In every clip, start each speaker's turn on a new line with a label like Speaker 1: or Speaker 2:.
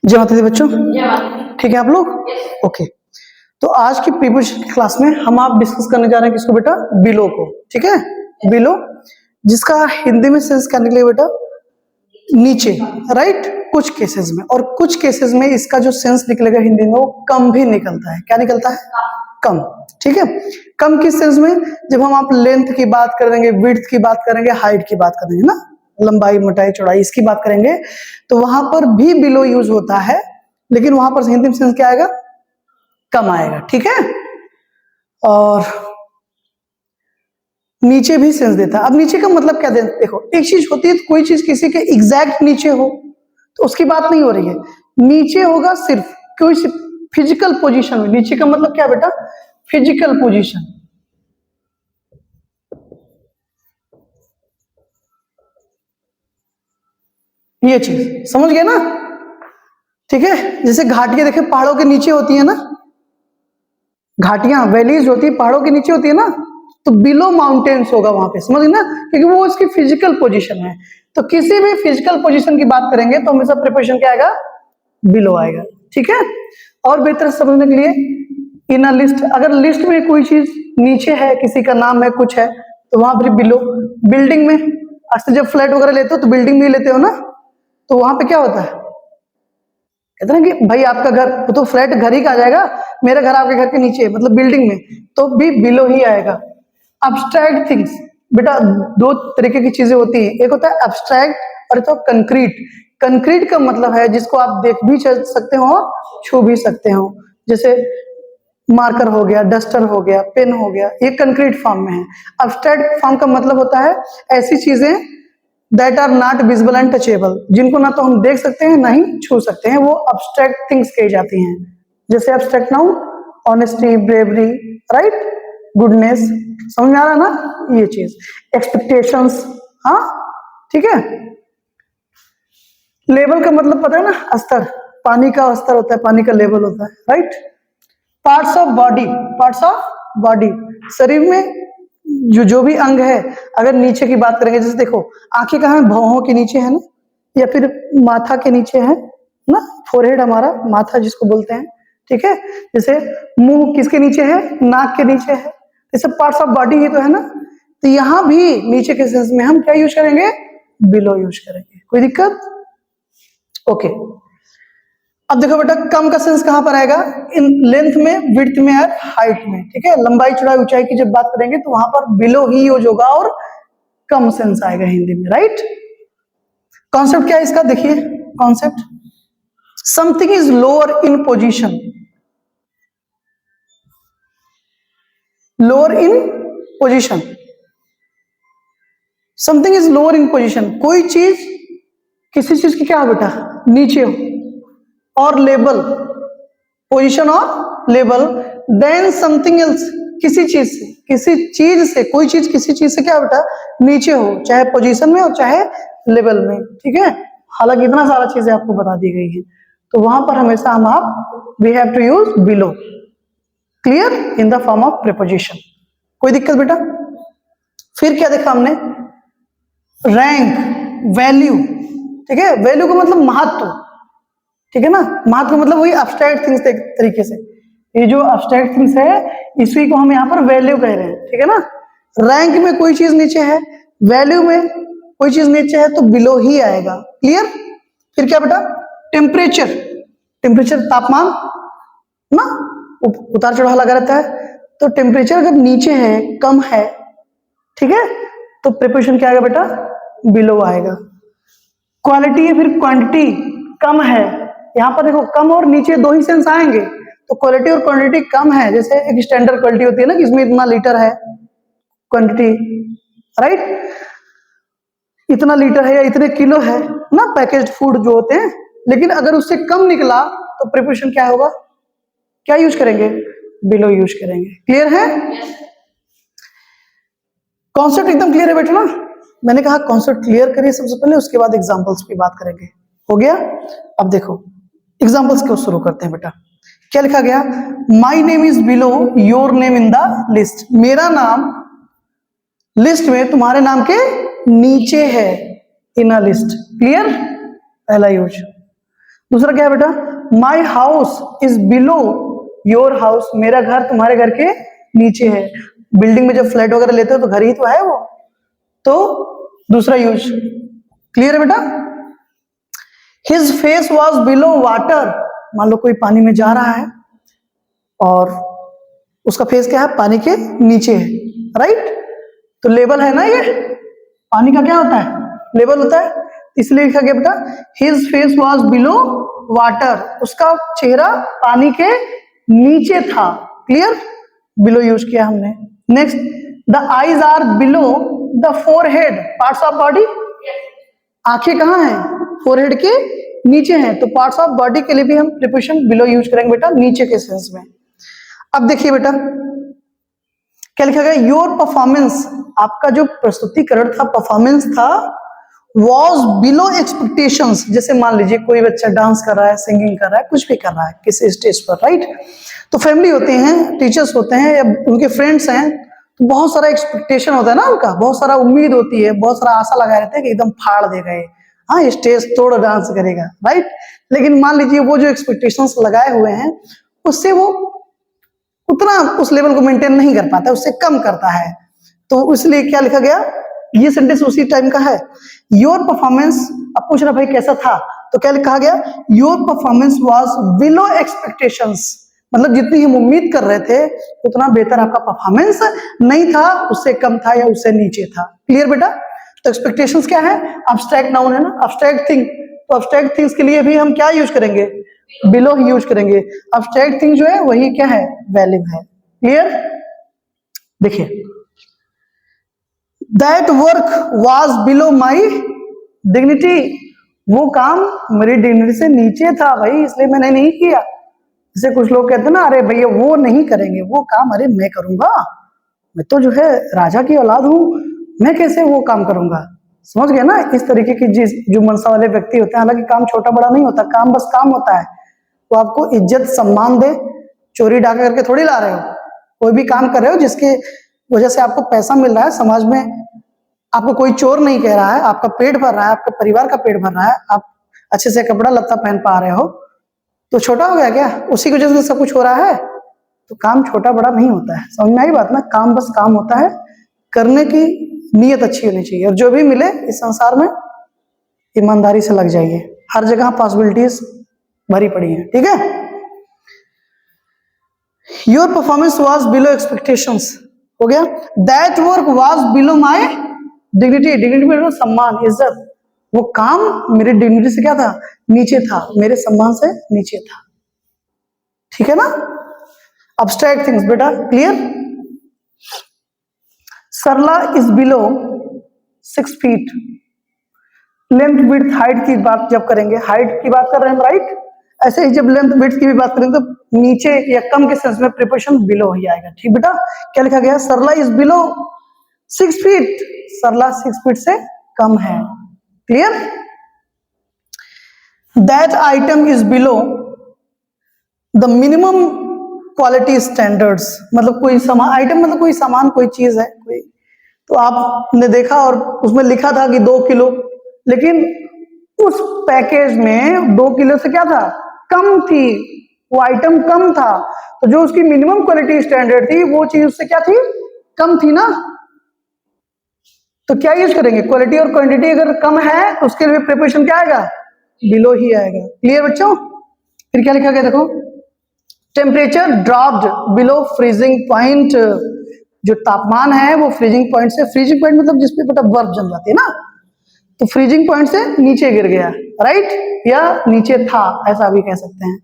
Speaker 1: जय माता दी बच्चों, ठीक है आप लोग? ओके, तो आज की प्रीपोजिशन की क्लास में हम आप डिस्कस करने जा रहे हैं किसको बेटा? बिलो को। ठीक है, बिलो जिसका हिंदी में सेंस करने के लिए बेटा नीचे, राइट? कुछ केसेस में, और कुछ केसेस में इसका जो सेंस निकलेगा हिंदी में वो कम भी निकलता है। क्या निकलता है? कम। ठीक है, कम किस सेंस में? जब हम आप लेंथ की बात करेंगे, विड्थ की बात करेंगे, हाइट की बात करेंगे ना, लंबाई मोटाई चौड़ाई इसकी बात करेंगे, तो वहां पर भी बिलो यूज होता है, लेकिन वहां पर हिंदी में सेंस क्या आएगा? कम आएगा। ठीक है, और नीचे भी सेंस देता है। अब नीचे का मतलब क्या देखो, एक चीज होती है तो कोई चीज किसी के एग्जैक्ट नीचे हो तो उसकी बात नहीं हो रही है, नीचे होगा सिर्फ कोई फिजिकल पोजीशन में। नीचे का मतलब क्या बेटा? Physical position. ये चीज समझ गए ना? ठीक है, जैसे घाटियां देखे पहाड़ों के नीचे होती है ना, घाटियां वैलीज होती है पहाड़ों के नीचे होती है ना, तो बिलो माउंटेन्स होगा वहां पे, समझ ना? क्योंकि वो उसकी फिजिकल पोजीशन है। तो किसी भी फिजिकल पोजीशन की बात करेंगे तो हमेशा प्रीपोजिशन क्या आएगा? बिलो आएगा। ठीक है, और बेहतर समझने के लिए इन अ लिस्ट, अगर लिस्ट में कोई चीज नीचे है, किसी का नाम है, कुछ है, तो वहां पर बिलो। बिल्डिंग में अक्सर जब फ्लैट वगैरह लेते हो तो बिल्डिंग में ही लेते हो ना, तो वहां पे क्या होता है? कहते हैं कि भाई आपका घर, तो फ्लैट घर ही कहा जाएगा, मेरा घर आपके घर के नीचे मतलब बिल्डिंग में, तो भी बिलो ही आएगा। अब्स्ट्रैक्ट थिंग्स बेटा, दो तरीके की चीजें होती हैं, एक होता है अब्स्ट्रैक्ट और एक होता है कंक्रीट। कंक्रीट का मतलब है जिसको आप देख भी सकते हो, छू भी सकते हो, जैसे मार्कर हो गया, डस्टर हो गया, पेन हो गया, ये कंक्रीट फॉर्म में है। अब्स्ट्रैक्ट फॉर्म का मतलब होता है ऐसी चीजें that are not visible and touchable, जिनको ना तो हम देख सकते हैं ना ही छू सकते हैं, वो अब्स्ट्रैक्ट थिंग्स कही जाती हैं। जैसे abstract noun honesty, bravery, right, goodness, समझ में आ रहा है ना? ये चीज एक्सपेक्टेशंस। हाँ ठीक है, लेवल का मतलब पता है ना? स्तर, पानी का स्तर होता है, पानी का लेवल होता है, right? Parts of body, parts of body, शरीर में जो भी अंग है, अगर नीचे की बात करेंगे, जैसे देखो आंखें कहाँ है? भौहों के नीचे है ना, या फिर माथा के नीचे है ना, फोरहेड हमारा माथा जिसको बोलते हैं। ठीक है, जैसे मुंह किसके नीचे है? नाक के नीचे है। ये सब पार्ट्स ऑफ बॉडी ही तो है ना, तो यहां भी नीचे के सेंस में हम क्या यूज करेंगे? बिलो यूज करेंगे। कोई दिक्कत? ओके, अब देखो बेटा कम का सेंस कहां पर आएगा? इन लेंथ में, विड्थ में और हाइट में। ठीक है, लंबाई चौड़ाई ऊंचाई की जब बात करेंगे तो वहां पर बिलो ही यूज होगा और कम सेंस आएगा हिंदी में, राइट? कॉन्सेप्ट क्या है इसका? देखिए concept, something is lower in position, lower in position, something is lower in position, कोई चीज किसी चीज की क्या हो बेटा? नीचे हो, और लेवल, पोजीशन और लेवल, देन समथिंग एल्स, किसी चीज से, किसी चीज से, कोई चीज किसी चीज से क्या बेटा? नीचे हो, चाहे पोजीशन में और चाहे लेवल में। ठीक है, हालांकि इतना सारा चीजें आपको बता दी गई है, तो वहां पर हमेशा हम आप we have to use below, clear, in the form of preposition. कोई दिक्कत बेटा? फिर क्या देखा हमने? Rank, value. ठीक है, वैल्यू का मतलब महत्व। ठीक है ना, महत्व मतलब वही अब्स्ट्रैक्ट थिंग्स तरीके से, ये जो अब्स्ट्रैक्ट थिंग्स है इसी को हम यहाँ पर वैल्यू कह रहे हैं। ठीक है ना, रैंक में कोई चीज नीचे है, वैल्यू में कोई चीज नीचे है, तो बिलो ही आएगा। क्लियर? फिर क्या बेटा? टेम्परेचर, टेम्परेचर तापमान ना, उतार चढ़ाव लगा रहता है, तो टेम्परेचर अगर नीचे है, कम है, ठीक है, तो प्रीपोजिशन क्या आएगा बेटा? बिलो आएगा। क्वालिटी है, फिर क्वांटिटी, कम है, यहां पर देखो कम और नीचे दो ही सेंस आएंगे, तो क्वालिटी और क्वांटिटी कम है, जैसे एक स्टैंडर्ड क्वालिटी होती है ना कि इसमें इतना लीटर है, क्वांटिटी, राइट, इतना लीटर है या इतने किलो है ना, पैकेज्ड फूड जो होते हैं। लेकिन अगर उससे कम निकला तो प्रीपोजिशन क्या होगा? क्या यूज करेंगे? बिलो यूज करेंगे। क्लियर है? कॉन्सेप्ट एकदम क्लियर है बेटा ना? मैंने कहा कॉन्सेप्ट क्लियर करिए सबसे पहले, उसके बाद एग्जांपल्स की बात करेंगे। हो गया? अब देखो एग्जांपल्स को शुरू करते हैं बेटा। क्या लिखा गया? My name is below your name in the list, मेरा नाम लिस्ट में तुम्हारे नाम के नीचे है, इन अ लिस्ट। क्लियर? पहला यूज। दूसरा क्या है बेटा, my house is below your house, मेरा घर तुम्हारे घर के नीचे है। बिल्डिंग में जब फ्लैट वगैरह लेते हो तो घर ही तो है वो, तो दूसरा यूज। क्लियर है बेटा। His face was below water, मान लो कोई पानी में जा रहा है और उसका फेस क्या है, पानी के नीचे है, राइट। तो लेवल है ना, ये पानी का क्या होता है, लेवल होता है, इसलिए लिखा गया बेटा his face was below water, उसका चेहरा पानी के नीचे था। क्लियर, बिलो यूज किया हमने। Next, the eyes are below the forehead parts of body, आंखें कहाँ हैं, फोरहेड के नीचे हैं, तो पार्ट्स ऑफ बॉडी के लिए भी हम प्रीपोजिशन बिलो यूज करेंगे बेटा, नीचे के सेंस में। अब देखिए बेटा क्या लिखा गया, योर परफॉर्मेंस, आपका जो प्रस्तुतिकरण था, परफॉर्मेंस था, वॉज बिलो एक्सपेक्टेशंस। जैसे मान लीजिए कोई बच्चा डांस कर रहा है, सिंगिंग कर रहा है, कुछ भी कर रहा है किसी स्टेज पर, राइट। तो फैमिली होते हैं, टीचर्स होते हैं या उनके फ्रेंड्स हैं, तो बहुत सारा एक्सपेक्टेशन होता है ना उनका, बहुत सारा उम्मीद होती है, बहुत सारा आशा लगाए रहते हैं कि एकदम फाड़ दे गए, हाँ स्टेज तोड़ डांस करेगा, राइट। लेकिन मान लीजिए वो जो एक्सपेक्टेशंस लगाए हुए हैं उससे वो उतना उस लेवल को मेंटेन नहीं कर पाता, उससे कम करता है, तो इसलिए क्या लिखा गया, ये सेंटेंस उसी टाइम का है। योर परफॉर्मेंस, अब पूछ रहा भाई कैसा था, तो क्या लिखा गया, your performance was below expectations, मतलब जितनी हम उम्मीद कर रहे थे उतना बेहतर आपका परफॉर्मेंस नहीं था, उससे कम था या उससे नीचे था। क्लियर बेटा। तो एक्सपेक्टेशंस क्या है, अब्स्ट्रैक्ट नाउन है ना, अब्स्ट्रैक्ट थिंग, तो अब्स्ट्रैक्ट थिंग्स के लिए भी हम क्या यूज करेंगे, बिलो ही यूज करेंगे। अब्स्ट्रैक्ट थिंग जो है वही क्या है, वैल्यू है। क्लियर। देखिए, that work was below my dignity, वो काम मेरी डिग्निटी से नीचे था भाई, इसलिए मैंने नहीं किया। जैसे कुछ लोग कहते हैं ना, अरे भैया वो नहीं करेंगे वो काम, अरे मैं करूंगा, मैं तो जो है राजा की औलाद हूं, मैं कैसे वो काम करूंगा, समझ गया ना। इस तरीके की जो मनसा वाले व्यक्ति होते हैं, हालांकि काम छोटा बड़ा नहीं होता, काम बस काम होता है, वो आपको इज्जत सम्मान दे, चोरी डाका करके थोड़ी ला रहे हो, कोई भी काम कर रहे हो जिसके वजह से आपको पैसा मिल रहा है, समाज में आपको कोई चोर नहीं कह रहा है, आपका पेट भर रहा है, आपके परिवार का पेट भर रहा है, आप अच्छे से कपड़ा लत्ता पहन पा रहे हो, तो छोटा हो गया क्या, उसी की वजह से सब कुछ हो रहा है। तो काम छोटा बड़ा नहीं होता है, समझ में आई बात ना, काम बस काम होता है, करने की नीयत अच्छी होनी चाहिए, और जो भी मिले इस संसार में ईमानदारी से लग जाइए, हर जगह पॉसिबिलिटीज भरी पड़ी है, ठीक है। Your performance was below expectations हो गया। That work was below my dignity, dignity मतलब सम्मान इज्जत, वो काम मेरे डिग्निटी से क्या था, नीचे था, मेरे सम्मान से नीचे था, ठीक है ना। अब्स्ट्रैक्ट थिंग्स बेटा, clear. Sarla is below 6 feet, length width height की बात जब करेंगे, हाइट की बात कर रहे हैं राइट, ऐसे ही जब लेंथ विड्थ की भी बात करेंगे तो नीचे या कम के सेंस में प्रीपोजिशन बिलो ही आएगा, ठीक बेटा। क्या लिखा गया, Sarla is below 6 feet, Sarla 6 feet से कम है। Clear. That item is below the minimum quality standards, मतलब कोई सामान, आइटम मतलब कोई सामान, कोई चीज है कोई, तो आपने देखा और उसमें लिखा था कि 2 किलो, लेकिन उस पैकेज में 2 किलो से क्या था, कम थी, वो आइटम कम था, तो जो उसकी मिनिमम क्वालिटी स्टैंडर्ड थी वो चीज उससे क्या थी, कम थी ना, तो क्या यूज करेंगे, क्वालिटी और क्वांटिटी अगर कम है तो उसके लिए प्रीपोजिशन क्या आएगा, बिलो ही आएगा। क्लियर बच्चों। फिर क्या लिखा गया देखो, temperature dropped below freezing point, जो तापमान है वो फ्रीजिंग पॉइंट से, फ्रीजिंग पॉइंट मतलब जिसपे बेटा बर्फ जम जाती है ना, तो फ्रीजिंग पॉइंट से नीचे गिर गया, राइट, या नीचे था ऐसा भी कह सकते हैं।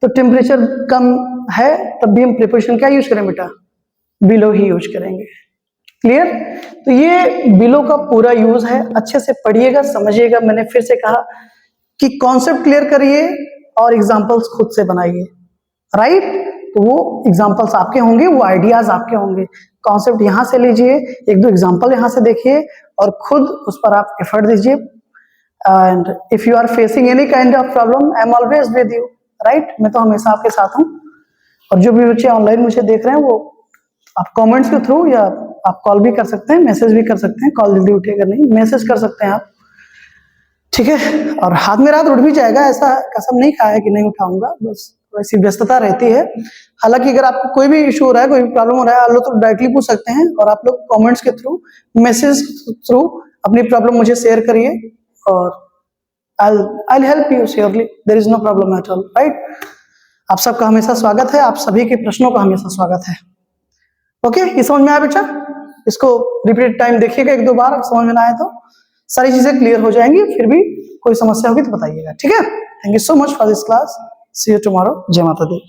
Speaker 1: तो टेम्परेचर कम है तब भी हम प्रीपोजिशन क्या यूज करें बेटा, बिलो ही यूज करेंगे। क्लियर। तो ये बिलो का पूरा यूज है, अच्छे से पढ़िएगा समझिएगा। मैंने फिर से कहा कि कॉन्सेप्ट क्लियर करिए और एग्जांपल्स खुद से बनाइए, राइट। तो वो एग्जांपल्स आपके होंगे, वो आइडियाज आपके होंगे, कॉन्सेप्ट यहां से लीजिए, 1-2 एग्जांपल यहां से देखिए और खुद उस पर आप एफर्ट दीजिए। And if you are facing any kind of problem, I am always with you, right. मैं तो हमेशा आपके साथ हूं। और जो भी बच्चे ऑनलाइन मुझे देख रहे हैं वो आप कमेंट्स के थ्रू या आप कॉल भी कर सकते हैं, मैसेज भी कर सकते हैं, कॉल जल्दी उठेगा नहीं, मैसेज कर सकते हैं आप, ठीक है। और हाथ में रात उठ भी जाएगा, ऐसा कसम नहीं खाया कि नहीं उठाऊंगा, बस वैसी व्यस्तता रहती है। हालांकि अगर आपको कोई भी इशू हो रहा है, कोई भी प्रॉब्लम हो रहा है, आप लोग तो डायरेक्टली पूछ सकते हैं, और आप लोग कमेंट्स के थ्रू, मैसेज थ्रू अपनी प्रॉब्लम मुझे शेयर करिए, और I'll help you surely, there is no problem at all, right? आप सबका हमेशा स्वागत है, आप सभी के प्रश्नों का हमेशा स्वागत है। ओके, ये समझ में आया बच्चा? इसको रिपीट टाइम देखिएगा 1-2 बार, समझ में ना आए तो सारी चीजें क्लियर हो जाएंगी। फिर भी कोई समस्या होगी तो बताइएगा, ठीक है? Thank you so much for this class, see you tomorrow. जय माता दी।